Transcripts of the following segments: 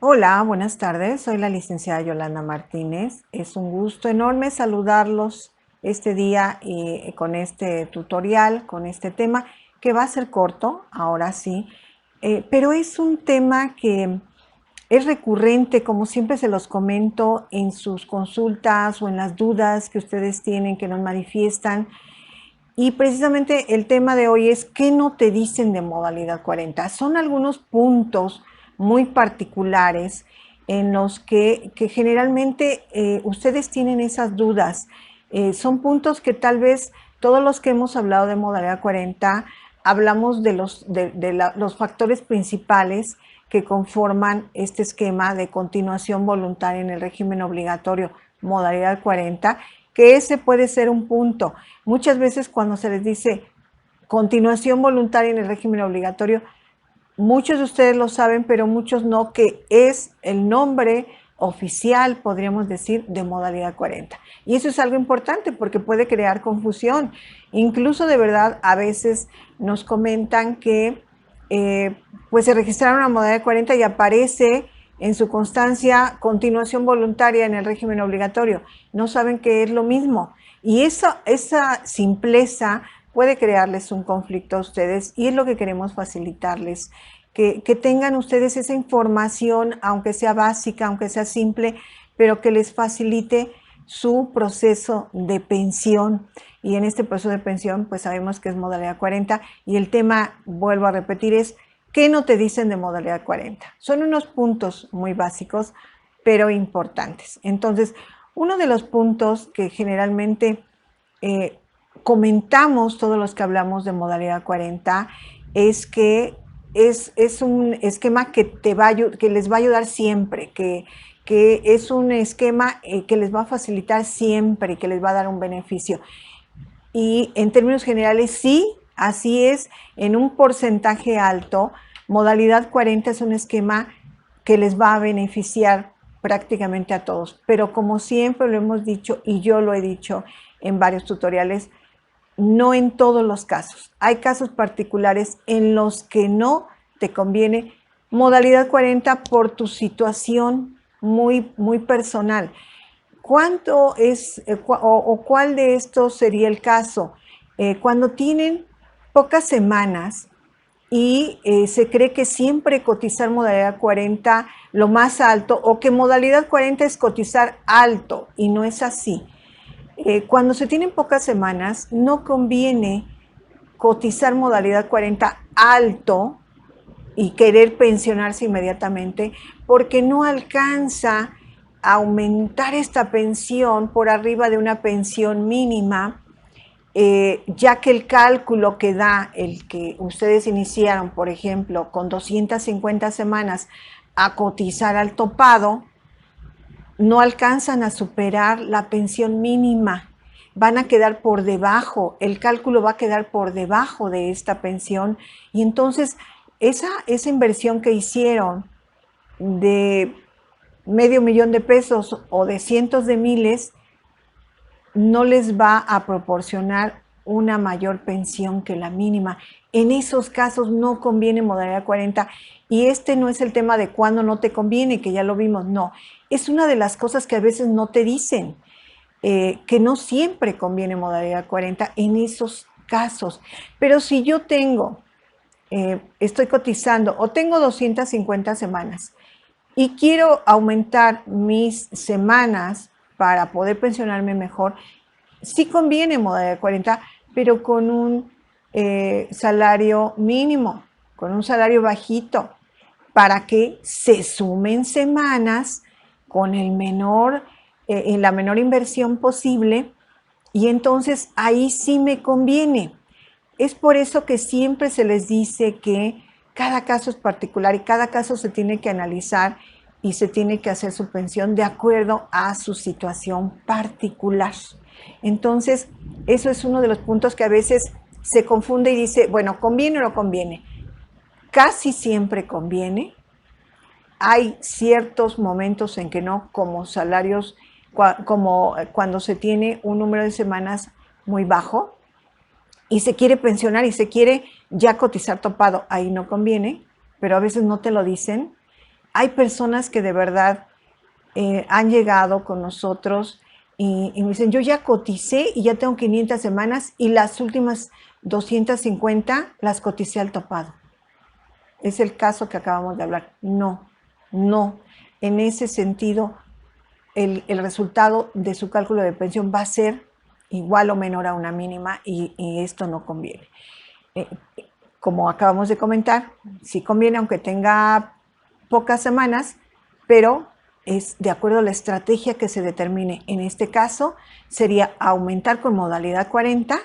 Hola, buenas tardes. Soy la licenciada Yolanda Martínez. Es un gusto enorme saludarlos este día con este tutorial, con este tema que va a ser corto, ahora sí, pero es un tema que es recurrente, como siempre se los comento en sus consultas o en las dudas que ustedes tienen, que nos manifiestan. Y precisamente el tema de hoy es ¿qué no te dicen de modalidad 40? Son algunos puntos muy particulares en los que generalmente ustedes tienen esas dudas. Son puntos que tal vez todos los que hemos hablado de modalidad 40 hablamos de los factores principales que conforman este esquema de continuación voluntaria en el régimen obligatorio modalidad 40, que ese puede ser un punto. Muchas veces cuando se les dice continuación voluntaria en el régimen obligatorio, muchos de ustedes lo saben, pero muchos no, que es el nombre oficial, podríamos decir, de modalidad 40. Y eso es algo importante porque puede crear confusión. Incluso de verdad a veces nos comentan que pues se registraron a modalidad 40 y aparece en su constancia continuación voluntaria en el régimen obligatorio. No saben que es lo mismo. Y esa simpleza puede crearles un conflicto a ustedes y es lo que queremos facilitarles. Que tengan ustedes esa información, aunque sea básica, aunque sea simple, pero que les facilite su proceso de pensión. Y en este proceso de pensión, pues sabemos que es modalidad 40 y el tema, vuelvo a repetir, es ¿qué no te dicen de modalidad 40? Son unos puntos muy básicos, pero importantes. Entonces, uno de los puntos que generalmente eh, comentamos todos los que hablamos de modalidad 40 es que es un esquema que, que les va a ayudar siempre, que es un esquema que les va a facilitar siempre, que les va a dar un beneficio. Y en términos generales, sí, así es, en un porcentaje alto, modalidad 40 es un esquema que les va a beneficiar prácticamente a todos. Pero como siempre lo hemos dicho y yo lo he dicho en varios tutoriales, no en todos los casos. Hay casos particulares en los que no te conviene modalidad 40 por tu situación muy personal. ¿Cuánto es o cuál de estos sería el caso? Cuando tienen pocas semanas y se cree que siempre cotizar modalidad 40 lo más alto o que modalidad 40 es cotizar alto y no es así. Cuando se tienen pocas semanas, no conviene cotizar modalidad 40 alto y querer pensionarse inmediatamente porque no alcanza a aumentar esta pensión por arriba de una pensión mínima, ya que el cálculo que da el que ustedes iniciaron, por ejemplo, con 250 semanas a cotizar al topado, no alcanzan a superar la pensión mínima, van a quedar por debajo, el cálculo va a quedar por debajo de esta pensión y entonces esa inversión que hicieron de medio millón de pesos o de cientos de miles no les va a proporcionar una mayor pensión que la mínima. En esos casos no conviene modalidad 40 y este no es el tema de cuándo no te conviene, que ya lo vimos, no. Es una de las cosas que a veces no te dicen, que no siempre conviene modalidad 40 en esos casos. Pero si yo tengo, estoy cotizando o tengo 250 semanas y quiero aumentar mis semanas para poder pensionarme mejor, sí conviene modalidad 40, pero con un salario mínimo, con un salario bajito, para que se sumen semanas con el menor, la menor inversión posible y entonces ahí sí me conviene. Es por eso que siempre se les dice que cada caso es particular y cada caso se tiene que analizar y se tiene que hacer su pensión de acuerdo a su situación particular. Entonces, eso es uno de los puntos que a veces se confunde y dice, bueno, ¿conviene o no conviene? Casi siempre conviene. Hay ciertos momentos en que no, como salarios, como cuando se tiene un número de semanas muy bajo, y se quiere pensionar y se quiere ya cotizar topado, ahí no conviene, pero a veces no te lo dicen. hay personas que de verdad han llegado con nosotros y me dicen, yo ya coticé y ya tengo 500 semanas y las últimas 250 las coticé al topado. Es el caso que acabamos de hablar. No, no. En ese sentido, el resultado de su cálculo de pensión va a ser igual o menor a una mínima y esto no conviene. Eh, Como acabamos de comentar, sí conviene aunque tenga pocas semanas, pero es de acuerdo a la estrategia que se determine. En este caso sería aumentar con modalidad 40,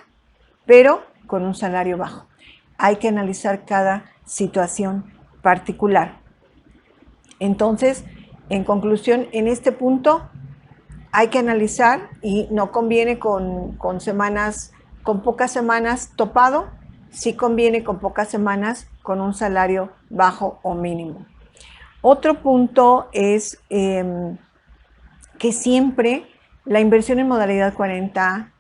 pero con un salario bajo. Hay que analizar cada situación particular. Entonces, en conclusión, en este punto hay que analizar y no conviene con semanas, con pocas semanas topado, sí conviene con pocas semanas con un salario bajo o mínimo. Otro punto es que siempre la inversión en modalidad 40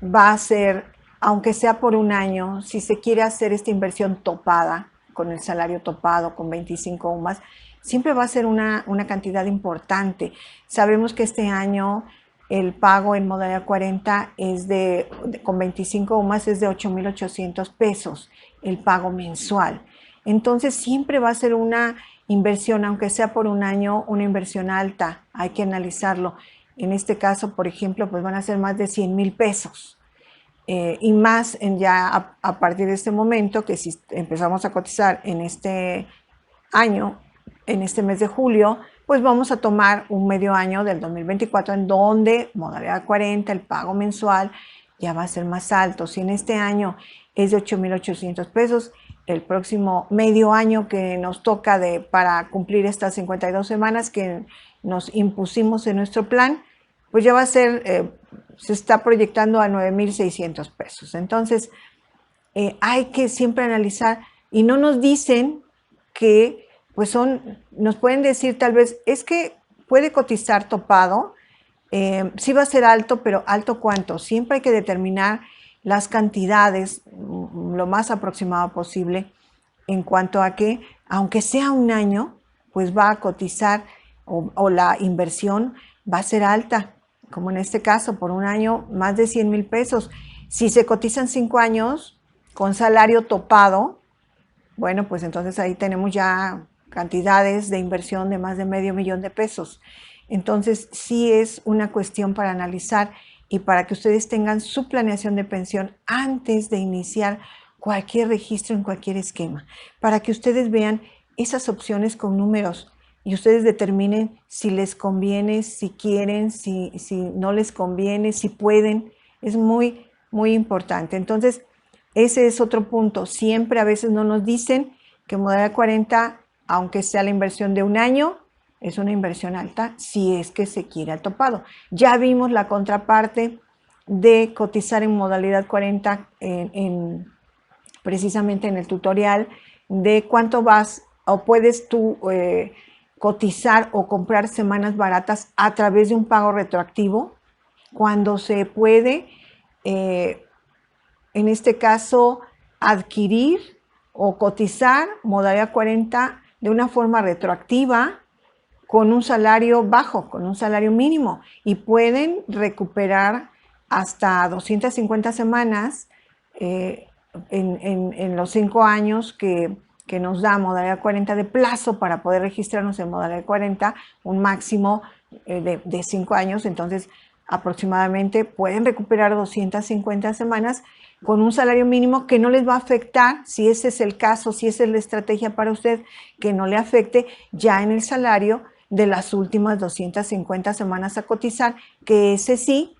va a ser, aunque sea por un año, si se quiere hacer esta inversión topada, con el salario topado, con 25 UMAS, siempre va a ser una cantidad importante. Sabemos que este año el pago en modalidad 40 es con 25 UMAS es de 8,800 pesos, el pago mensual. Entonces siempre va a ser una inversión, aunque sea por un año, una inversión alta, hay que analizarlo. En este caso, por ejemplo, pues van a ser más de 100,000 pesos. Y más ya a partir de este momento, que si empezamos a cotizar en este año, en este mes de julio, pues vamos a tomar un medio año del 2024 en donde modalidad 40, el pago mensual ya va a ser más alto. Si en este año es de 8,800 pesos, el próximo medio año que nos toca para cumplir estas 52 semanas que nos impusimos en nuestro plan, pues ya va a ser, se está proyectando a 9,600 pesos. Entonces, hay que siempre analizar y no nos dicen que, pues nos pueden decir tal vez, es que puede cotizar topado, sí va a ser alto, pero ¿alto cuánto? Siempre hay que determinar las cantidades lo más aproximado posible en cuanto a que, aunque sea un año, pues va a cotizar o la inversión va a ser alta, como en este caso, por un año, más de 100,000 pesos. Si se cotizan 5 años con salario topado, bueno, pues entonces ahí tenemos ya cantidades de inversión de más de $500,000 de pesos. Entonces, sí es una cuestión para analizar y para que ustedes tengan su planeación de pensión antes de iniciar cualquier registro en cualquier esquema, para que ustedes vean esas opciones con números y ustedes determinen si les conviene, si quieren, si no les conviene, si pueden. Es muy, muy importante. Entonces, ese es otro punto. Siempre a veces no nos dicen que modalidad 40, aunque sea la inversión de un año, es una inversión alta si es que se quiere al topado. Ya vimos la contraparte de cotizar en modalidad 40 precisamente en el tutorial de cuánto vas o puedes tú cotizar o comprar semanas baratas a través de un pago retroactivo cuando se puede, en este caso, adquirir o cotizar modalidad 40 de una forma retroactiva con un salario bajo, con un salario mínimo, y pueden recuperar hasta 250 semanas en los 5 años que nos da modalidad 40 de plazo para poder registrarnos en modalidad 40, un máximo de 5 años. Entonces, aproximadamente pueden recuperar 250 semanas con un salario mínimo que no les va a afectar, si ese es el caso, si esa es la estrategia para usted, que no le afecte ya en el salario de las últimas 250 semanas a cotizar, que ese sí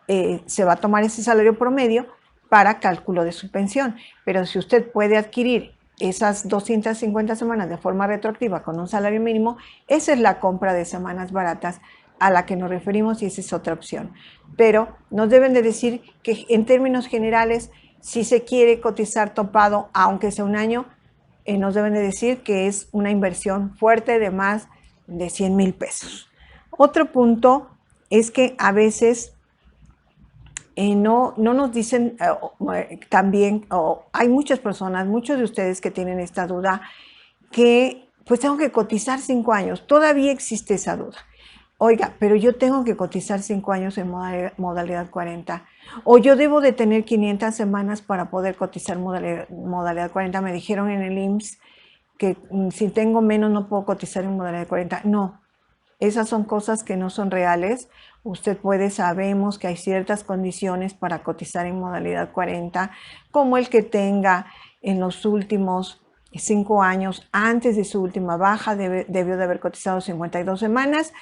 se va a tomar ese salario promedio para cálculo de su pensión. Pero si usted puede adquirir esas 250 semanas de forma retroactiva con un salario mínimo, esa es la compra de semanas baratas a la que nos referimos y esa es otra opción. Pero nos deben de decir que en términos generales, si se quiere cotizar topado, aunque sea un año, nos deben de decir que es una inversión fuerte de más de 100,000 pesos. Otro punto es que a veces no nos dicen también, hay muchas personas, muchos de ustedes que tienen esta duda, que pues tengo que cotizar 5 años. Todavía existe esa duda. Oiga, pero yo tengo que cotizar 5 años en modalidad 40. O yo debo de tener 500 semanas para poder cotizar modalidad 40. Me dijeron en el IMSS que si tengo menos no puedo cotizar en modalidad 40. No, esas son cosas que no son reales. Usted puede, sabemos que hay ciertas condiciones para cotizar en modalidad 40, como el que tenga en los últimos 5 años, antes de su última baja, debió de haber cotizado 52 semanas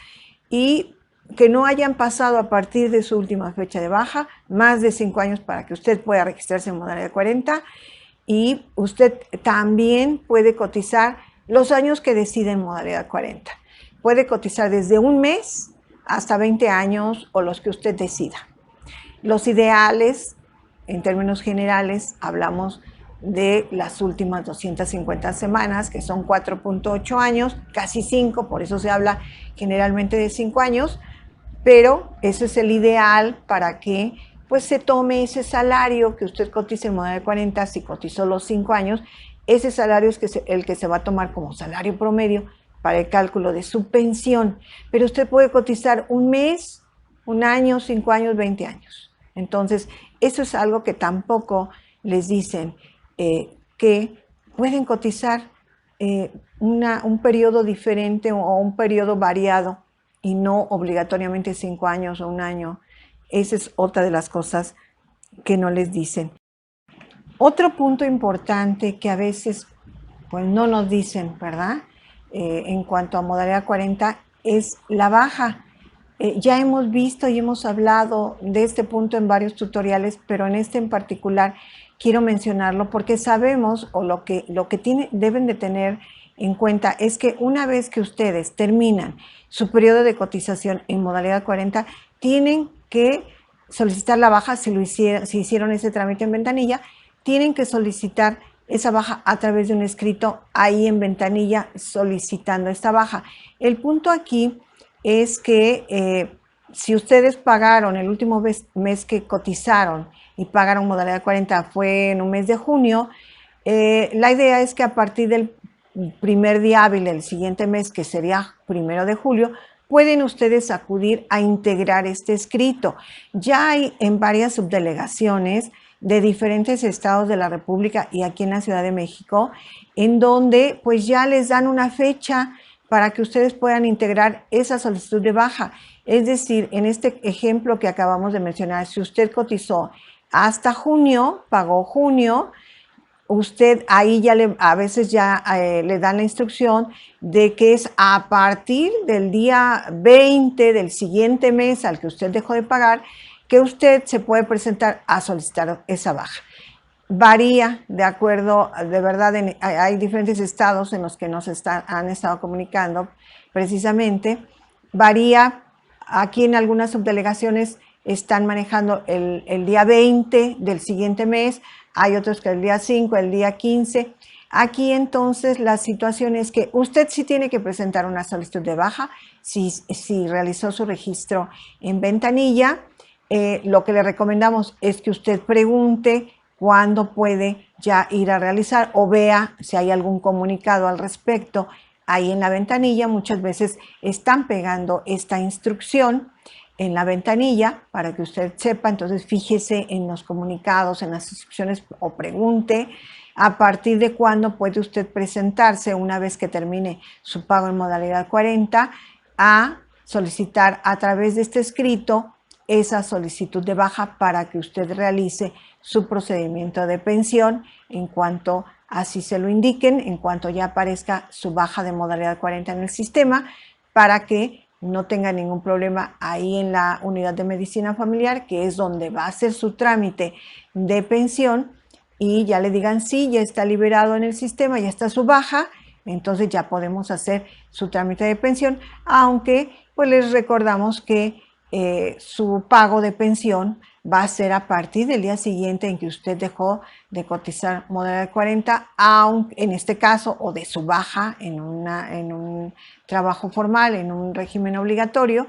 y que no hayan pasado a partir de su última fecha de baja más de 5 años para que usted pueda registrarse en modalidad 40. Y usted también puede cotizar los años que decide en modalidad 40. Puede cotizar desde un mes hasta 20 años o los que usted decida. Los ideales, en términos generales, hablamos de las últimas 250 semanas, que son 4.8 años, casi 5, por eso se habla generalmente de 5 años, pero ese es el ideal para que pues se tome ese salario que usted cotiza en modalidad 40, si cotizó los 5 años, ese salario es el que se va a tomar como salario promedio para el cálculo de su pensión. Pero usted puede cotizar un mes, un año, 5 años, 20 años. Entonces, eso es algo que tampoco les dicen, que pueden cotizar un periodo diferente o un periodo variado y no obligatoriamente 5 años o un año. Esa es otra de las cosas que no les dicen. Otro punto importante que a veces pues no nos dicen, ¿verdad? En cuanto a modalidad 40 es la baja. Ya hemos visto y hemos hablado de este punto en varios tutoriales, pero en este en particular quiero mencionarlo porque sabemos, o lo que deben de tener en cuenta es que una vez que ustedes terminan su periodo de cotización en modalidad 40, tienen que solicitar la baja si hicieron ese trámite en ventanilla, tienen que solicitar esa baja a través de un escrito ahí en ventanilla solicitando esta baja. El punto aquí es que si ustedes pagaron el último mes que cotizaron y pagaron modalidad 40 fue en un mes de junio, la idea es que a partir del primer día hábil del siguiente mes, que sería 1 de julio, pueden ustedes acudir a integrar este escrito. Ya hay en varias subdelegaciones de diferentes estados de la República y aquí en la Ciudad de México, en donde pues ya les dan una fecha para que ustedes puedan integrar esa solicitud de baja. Es decir, en este ejemplo que acabamos de mencionar, si usted cotizó hasta junio, pagó junio, usted ahí ya a veces ya le dan la instrucción de que es a partir del día 20 del siguiente mes al que usted dejó de pagar, que usted se puede presentar a solicitar esa baja. Varía de acuerdo, de verdad, hay diferentes estados en los que nos han estado comunicando precisamente. Varía, aquí en algunas subdelegaciones están manejando el día 20 del siguiente mes, hay otros que el día 5, el día 15. Aquí entonces la situación es que usted sí tiene que presentar una solicitud de baja si realizó su registro en ventanilla. Lo que le recomendamos es que usted pregunte cuándo puede ya ir a realizar o vea si hay algún comunicado al respecto. Ahí en la ventanilla muchas veces están pegando esta instrucción en la ventanilla para que usted sepa. Entonces fíjese en los comunicados, en las instrucciones o pregunte a partir de cuándo puede usted presentarse una vez que termine su pago en modalidad 40 a solicitar a través de este escrito esa solicitud de baja para que usted realice su procedimiento de pensión en cuanto así se lo indiquen, en cuanto ya aparezca su baja de modalidad 40 en el sistema, para que no tenga ningún problema ahí en la unidad de medicina familiar, que es donde va a hacer su trámite de pensión, y ya le digan sí, ya está liberado en el sistema, ya está su baja, entonces ya podemos hacer su trámite de pensión, aunque pues les recordamos que su pago de pensión va a ser a partir del día siguiente en que usted dejó de cotizar modalidad 40, aunque en este caso, o de su baja en un trabajo formal, en un régimen obligatorio,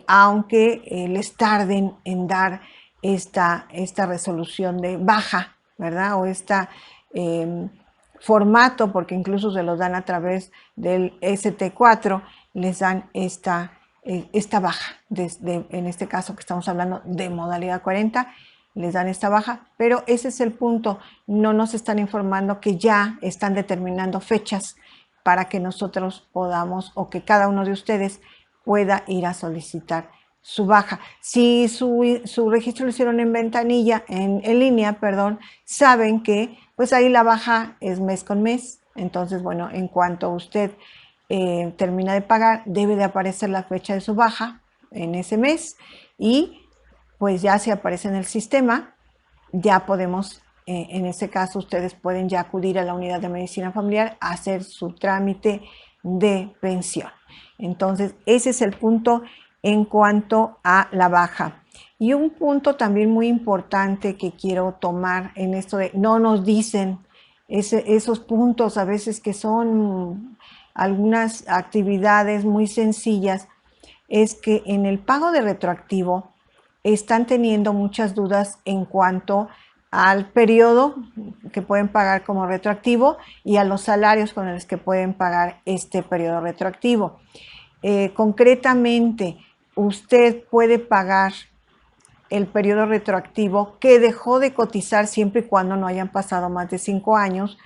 aunque les tarden en dar esta resolución de baja, ¿verdad? O esta formato, porque incluso se los dan a través del ST4, les dan esta baja, en este caso que estamos hablando de modalidad 40, les dan esta baja, pero ese es el punto, no nos están informando que ya están determinando fechas para que nosotros podamos, o que cada uno de ustedes pueda ir a solicitar su baja. Si su registro lo hicieron en ventanilla, en línea, perdón, saben que pues ahí la baja es mes con mes. Entonces, bueno, en cuanto usted termina de pagar, debe de aparecer la fecha de su baja en ese mes, y pues ya si aparece en el sistema, ya podemos, en ese caso, ustedes pueden ya acudir a la unidad de medicina familiar a hacer su trámite de pensión. Entonces, ese es el punto en cuanto a la baja. Y un punto también muy importante que quiero tomar en esto de no nos dicen esos puntos a veces que son algunas actividades muy sencillas, es que en el pago de retroactivo están teniendo muchas dudas en cuanto al periodo que pueden pagar como retroactivo y a los salarios con los que pueden pagar este periodo retroactivo. Concretamente, usted puede pagar el periodo retroactivo que dejó de cotizar siempre y cuando no hayan pasado más de 5 años,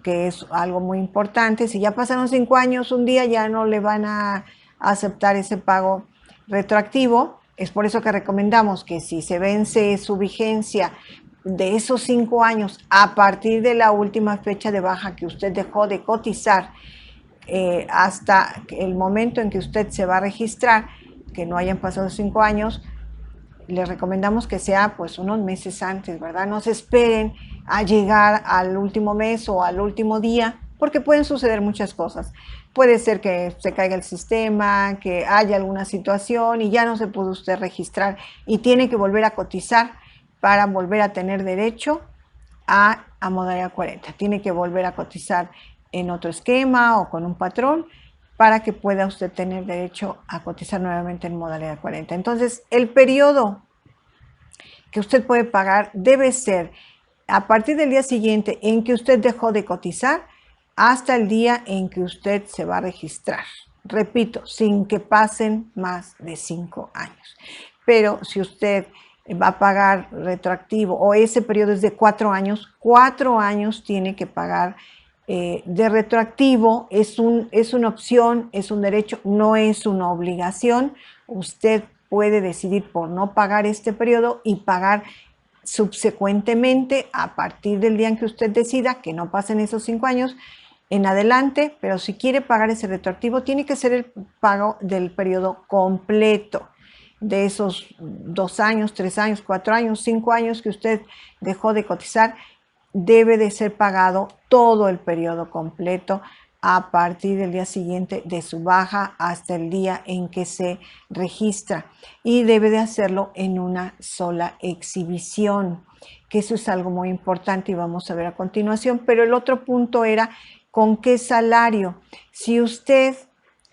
que es algo muy importante. Si ya pasaron 5 años, un día ya no le van a aceptar ese pago retroactivo. Es por eso que recomendamos que si se vence su vigencia de esos 5 años a partir de la última fecha de baja que usted dejó de cotizar, hasta el momento en que usted se va a registrar, que no hayan pasado 5 años, les recomendamos que sea pues unos meses antes, ¿verdad? No se esperen a llegar al último mes o al último día, porque pueden suceder muchas cosas. Puede ser que se caiga el sistema, que haya alguna situación y ya no se pudo usted registrar y tiene que volver a cotizar para volver a tener derecho a modalidad 40. Tiene que volver a cotizar en otro esquema o con un patrón para que pueda usted tener derecho a cotizar nuevamente en modalidad 40. Entonces, el periodo que usted puede pagar debe ser a partir del día siguiente en que usted dejó de cotizar hasta el día en que usted se va a registrar. Repito, sin que pasen más de 5 años. Pero si usted va a pagar retroactivo o ese periodo es de 4 años, 4 años tiene que pagar de retroactivo. Es una opción, es un derecho, no es una obligación. Usted puede decidir por no pagar este periodo y pagar subsecuentemente a partir del día en que usted decida, que no pasen esos 5 años en adelante. Pero si quiere pagar ese retroactivo, tiene que ser el pago del periodo completo, de esos 2 años, 3 años, 4 años, 5 años que usted dejó de cotizar. Debe de ser pagado todo el periodo completo a partir del día siguiente de su baja hasta el día en que se registra, y debe de hacerlo en una sola exhibición, que eso es algo muy importante y vamos a ver a continuación. Pero el otro punto era con qué salario. Si usted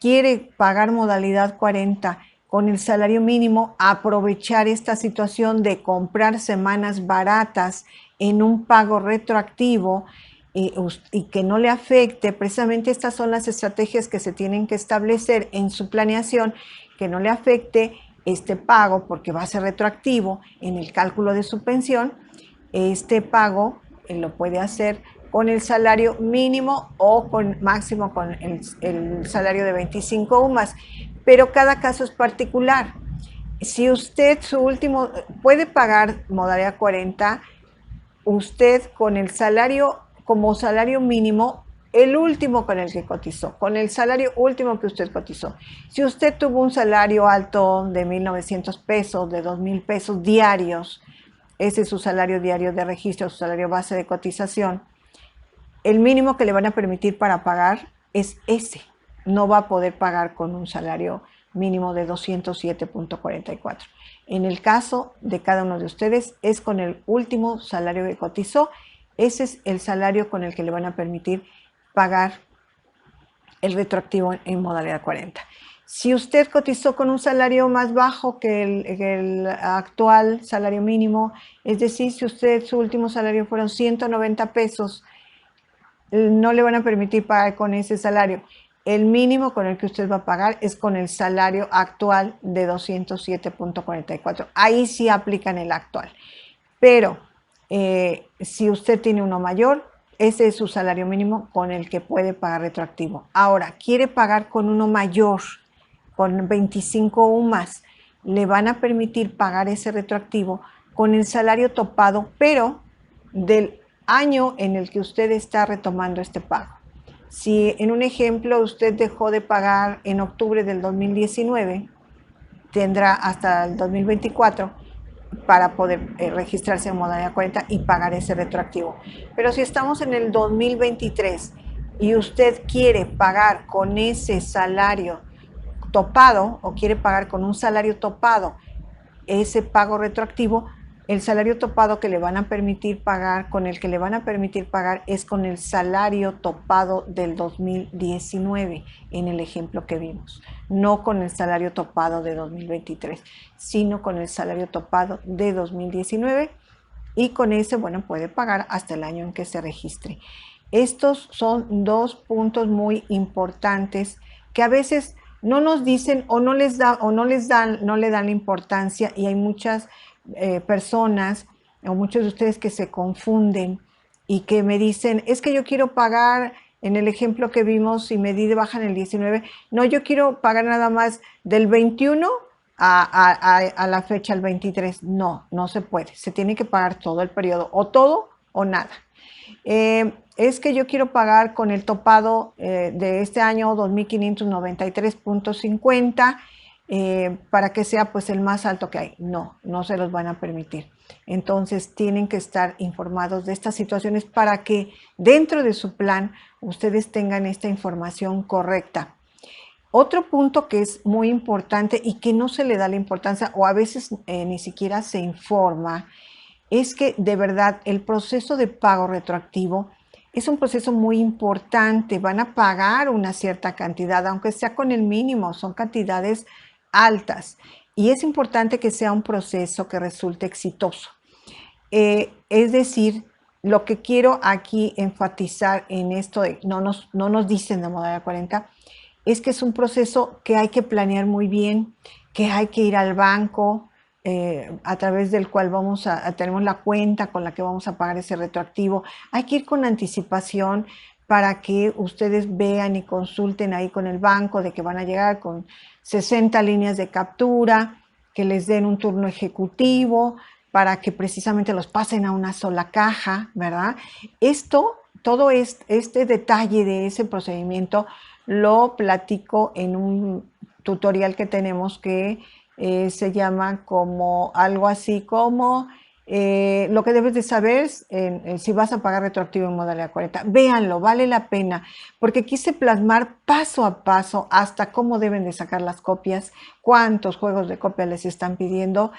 quiere pagar modalidad 40 con el salario mínimo, aprovechar esta situación de comprar semanas baratas en un pago retroactivo y que no le afecte. Precisamente estas son las estrategias que se tienen que establecer en su planeación, que no le afecte este pago porque va a ser retroactivo en el cálculo de su pensión. Este pago lo puede hacer con el salario mínimo o con máximo con el salario de 25 UMAS, pero cada caso es particular. Si usted su último puede pagar modalidad 40, usted con el salario como salario mínimo, el último con el que cotizó, con el salario último que usted cotizó. Si usted tuvo un salario alto de 1,900 pesos, de 2,000 pesos diarios, ese es su salario diario de registro, su salario base de cotización, el mínimo que le van a permitir para pagar es ese. No va a poder pagar con un salario mínimo de 207.44. En el caso de cada uno de ustedes es con el último salario que cotizó. Ese es el salario con el que le van a permitir pagar el retroactivo en modalidad 40. Si usted cotizó con un salario más bajo que el actual salario mínimo, es decir, si usted su último salario fueron 190 pesos no le van a permitir pagar con ese salario. El mínimo con el que usted va a pagar es con el salario actual de 207.44. Ahí sí aplican el actual. Pero si usted tiene uno mayor, ese es su salario mínimo con el que puede pagar retroactivo. Ahora, quiere pagar con uno mayor, con 25 UMAS, le van a permitir pagar ese retroactivo con el salario topado, pero del año en el que usted está retomando este pago. Si en un ejemplo usted dejó de pagar en octubre del 2019, tendrá hasta el 2024 para poder registrarse en modalidad 40 y pagar ese retroactivo. Pero si estamos en el 2023 y usted quiere pagar con ese salario topado o quiere pagar con un salario topado ese pago retroactivo, el salario topado que le van a permitir pagar, con el que le van a permitir pagar es con el salario topado del 2019, en el ejemplo que vimos, no con el salario topado de 2023, sino con el salario topado de 2019 y con ese, bueno, puede pagar hasta el año en que se registre. Estos son dos puntos muy importantes que a veces no nos dicen o no les dan, no le dan la importancia, y hay muchas personas o muchos de ustedes que se confunden y que me dicen, es que yo quiero pagar, en el ejemplo que vimos, y me di de baja en el 19, no, yo quiero pagar nada más del 21 a la fecha, el 23. No, no se puede, se tiene que pagar todo el periodo, o todo o nada. Es que yo quiero pagar con el topado de este año 2.593.50 para que sea pues el más alto que hay. No, no se los van a permitir. Entonces tienen que estar informados de estas situaciones para que dentro de su plan ustedes tengan esta información correcta. Otro punto que es muy importante y que no se le da la importancia o a veces ni siquiera se informa es que de verdad el proceso de pago retroactivo es un proceso muy importante. Van a pagar una cierta cantidad, aunque sea con el mínimo, son cantidades altas. Y es importante que sea un proceso que resulte exitoso. Es decir, lo que quiero aquí enfatizar en esto, no nos dicen de modalidad 40, es que es un proceso que hay que planear muy bien, que hay que ir al banco, a través del cual tenemos la cuenta con la que vamos a pagar ese retroactivo. Hay que ir con anticipación para que ustedes vean y consulten ahí con el banco de que van a llegar con 60 líneas de captura, que les den un turno ejecutivo para que precisamente los pasen a una sola caja, ¿verdad? Todo este detalle de ese procedimiento lo platico en un tutorial que tenemos que se llama como algo así como lo que debes de saber si vas a pagar retroactivo en modalidad 40. Véanlo, vale la pena, porque quise plasmar paso a paso hasta cómo deben de sacar las copias, cuántos juegos de copia les están pidiendo,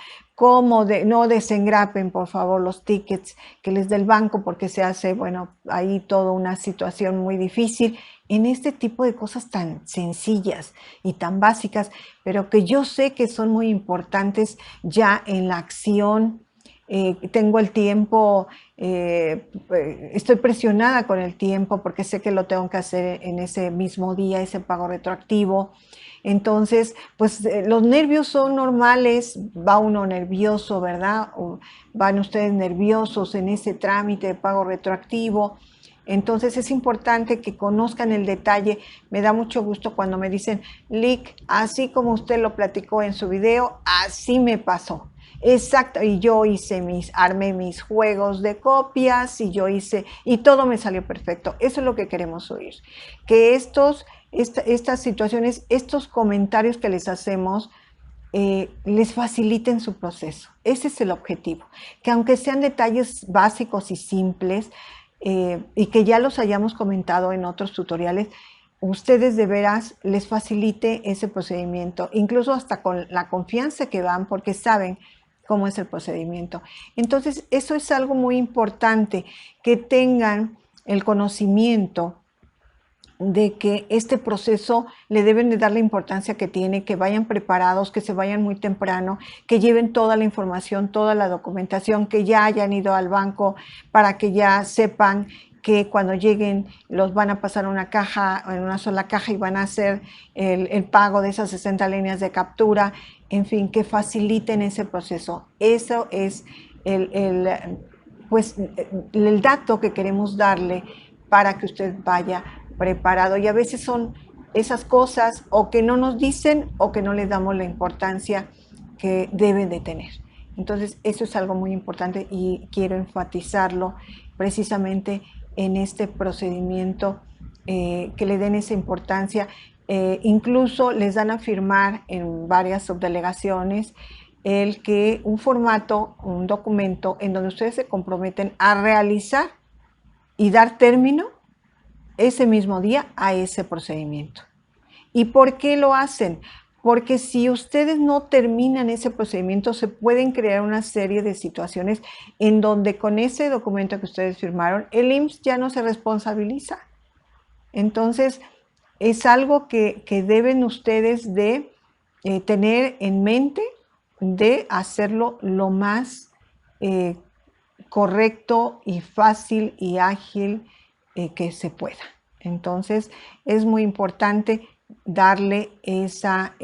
no desengrapen por favor los tickets que les dé el banco, porque se hace, bueno, ahí toda una situación muy difícil en este tipo de cosas tan sencillas y tan básicas, pero que yo sé que son muy importantes ya en la acción. Tengo el tiempo, estoy presionada con el tiempo porque sé que lo tengo que hacer en ese mismo día, ese pago retroactivo. Entonces, pues los nervios son normales, va uno nervioso, ¿verdad? O van ustedes nerviosos en ese trámite de pago retroactivo. Entonces es importante que conozcan el detalle. Me da mucho gusto cuando me dicen, Lic, así como usted lo platicó en su video, así me pasó. Exacto, y yo armé mis juegos de copias y todo me salió perfecto. Eso es lo que queremos oír. Que estas situaciones, estos comentarios que les hacemos, les faciliten su proceso. Ese es el objetivo. Que aunque sean detalles básicos y simples, y que ya los hayamos comentado en otros tutoriales, ustedes de veras les facilite ese procedimiento, incluso hasta con la confianza que van, porque saben cómo es el procedimiento. Entonces, eso es algo muy importante, que tengan el conocimiento de que este proceso le deben de dar la importancia que tiene, que vayan preparados, que se vayan muy temprano, que lleven toda la información, toda la documentación, que ya hayan ido al banco para que ya sepan que cuando lleguen los van a pasar a una caja, en una sola caja, y van a hacer el pago de esas 60 líneas de captura, en fin, que faciliten ese proceso. Eso es pues, el dato que queremos darle para que usted vaya preparado. Y a veces son esas cosas o que no nos dicen o que no les damos la importancia que deben de tener. Entonces, eso es algo muy importante y quiero enfatizarlo precisamente en este procedimiento, que le den esa importancia. Incluso les dan a firmar en varias subdelegaciones el que un formato, un documento en donde ustedes se comprometen a realizar y dar término ese mismo día a ese procedimiento. ¿Y por qué lo hacen? Porque si ustedes no terminan ese procedimiento, se pueden crear una serie de situaciones en donde con ese documento que ustedes firmaron, el IMSS ya no se responsabiliza. Entonces, es algo que deben ustedes de tener en mente, de hacerlo lo más correcto y fácil y ágil que se pueda. Entonces, es muy importante darle esa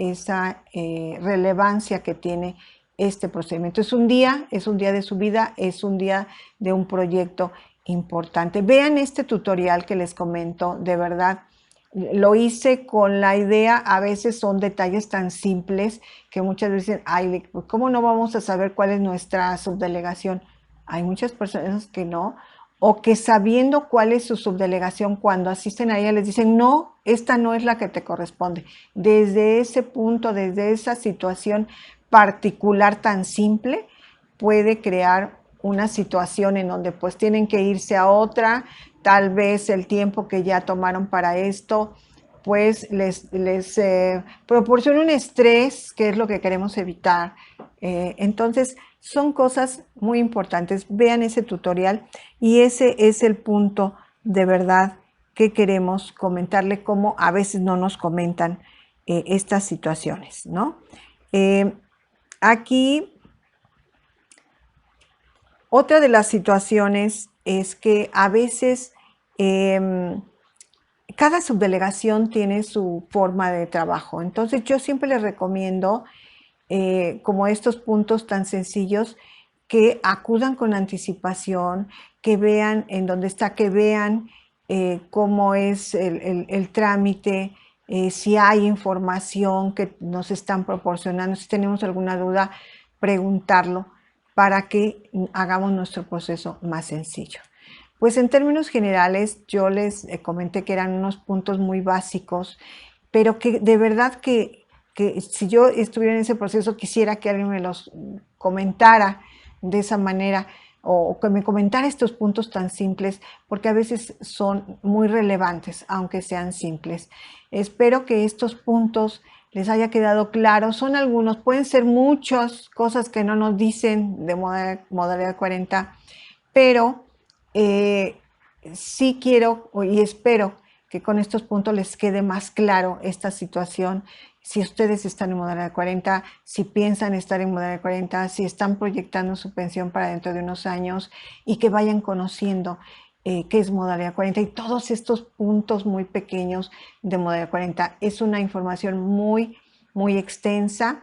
relevancia que tiene este procedimiento. Es un día de su vida, es un día de un proyecto importante. Vean este tutorial que les comento, de verdad. Lo hice con la idea, a veces son detalles tan simples que muchas veces dicen, ay, ¿cómo no vamos a saber cuál es nuestra subdelegación? Hay muchas personas que no, o que sabiendo cuál es su subdelegación, cuando asisten a ella les dicen, no, esta no es la que te corresponde. Desde ese punto, desde esa situación particular tan simple, puede crear una situación en donde pues tienen que irse a otra, tal vez el tiempo que ya tomaron para esto, pues les proporciona un estrés, que es lo que queremos evitar. Entonces, son cosas muy importantes. Vean ese tutorial y ese es el punto de verdad que queremos comentarle, cómo a veces no nos comentan estas situaciones, ¿no? Aquí, otra de las situaciones es que a veces cada subdelegación tiene su forma de trabajo. Entonces, yo siempre les recomiendo, como estos puntos tan sencillos, que acudan con anticipación, que vean en dónde está, que vean cómo es el trámite, si hay información que nos están proporcionando, si tenemos alguna duda, preguntarlo para que hagamos nuestro proceso más sencillo. Pues en términos generales, yo les comenté que eran unos puntos muy básicos, pero que de verdad que si yo estuviera en ese proceso quisiera que alguien me los comentara de esa manera, o que me comentara estos puntos tan simples, porque a veces son muy relevantes, aunque sean simples. Espero que estos puntos les haya quedado claro. Son algunos, pueden ser muchas cosas que no nos dicen de modalidad 40, pero sí quiero y espero que con estos puntos les quede más claro esta situación. Si ustedes están en modalidad 40, si piensan estar en modalidad 40, si están proyectando su pensión para dentro de unos años, y que vayan conociendo qué es modalidad 40 y todos estos puntos muy pequeños de modalidad 40. Es una información muy, muy extensa.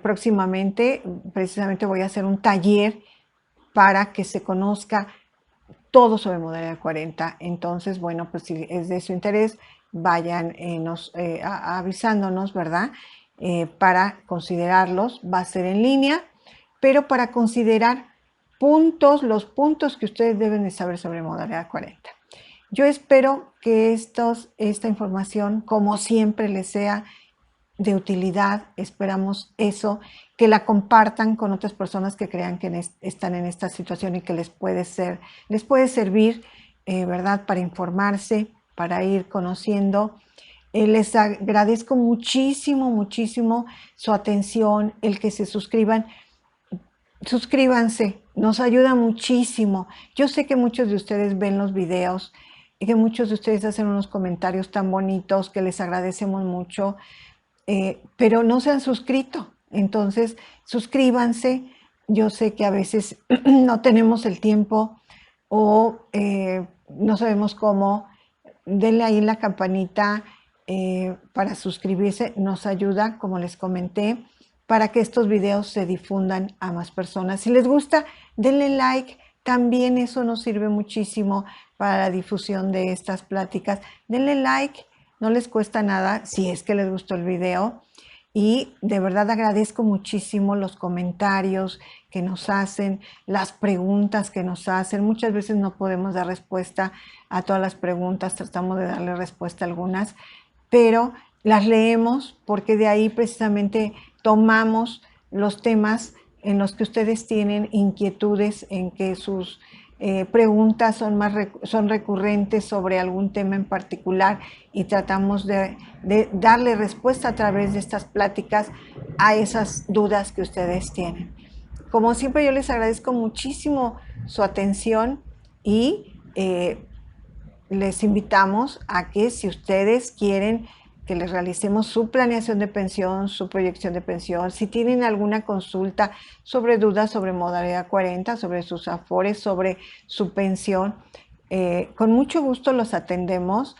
Próximamente, precisamente voy a hacer un taller para que se conozca todo sobre modalidad 40. Entonces, bueno, pues si es de su interés, vayan avisándonos, ¿verdad? Para considerarlos. Va a ser en línea, pero para considerar los puntos que ustedes deben de saber sobre modalidad 40. Yo espero que esta información, como siempre, les sea de utilidad. Esperamos eso, que la compartan con otras personas que crean que están en esta situación y que les puede servir, ¿verdad? Para informarse, para ir conociendo. Les agradezco muchísimo, muchísimo su atención, el que se suscriban. Suscríbanse, nos ayuda muchísimo. Yo sé que muchos de ustedes ven los videos y que muchos de ustedes hacen unos comentarios tan bonitos que les agradecemos mucho. Pero no se han suscrito. Entonces, suscríbanse. Yo sé que a veces no tenemos el tiempo o no sabemos cómo, denle ahí la campanita para suscribirse, nos ayuda, como les comenté, para que estos videos se difundan a más personas. Si les gusta, denle like, también eso nos sirve muchísimo para la difusión de estas pláticas. Denle like, no les cuesta nada si es que les gustó el video. Y de verdad agradezco muchísimo los comentarios que nos hacen, las preguntas que nos hacen. Muchas veces no podemos dar respuesta a todas las preguntas, tratamos de darle respuesta a algunas, pero las leemos porque de ahí precisamente tomamos los temas en los que ustedes tienen inquietudes, en que sus preguntas son recurrentes sobre algún tema en particular y tratamos de darle respuesta a través de estas pláticas a esas dudas que ustedes tienen. Como siempre, yo les agradezco muchísimo su atención y les invitamos a que si ustedes quieren que les realicemos su planeación de pensión, su proyección de pensión, si tienen alguna consulta sobre dudas sobre modalidad 40, sobre sus afores, sobre su pensión, con mucho gusto los atendemos.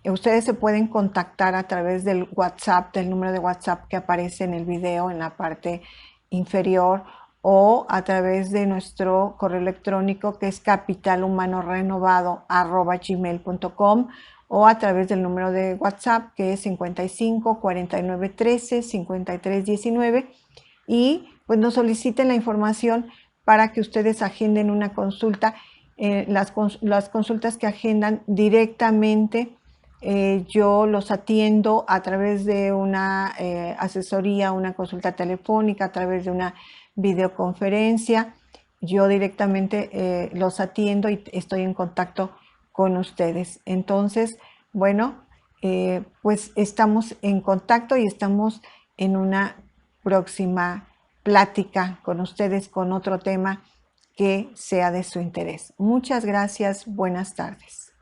Ustedes se pueden contactar a través del WhatsApp, del número de WhatsApp que aparece en el video en la parte inferior, o a través de nuestro correo electrónico que es capitalhumanorenovado@gmail.com, o a través del número de WhatsApp que es 55 49 13 53 19, y pues nos soliciten la información para que ustedes agenden una consulta. Las consultas que agendan directamente, yo los atiendo a través de una asesoría, una consulta telefónica, a través de una videoconferencia. Yo directamente los atiendo y estoy en contacto con ustedes. Entonces, bueno, pues estamos en contacto y estamos en una próxima plática con ustedes con otro tema que sea de su interés. Muchas gracias. Buenas tardes.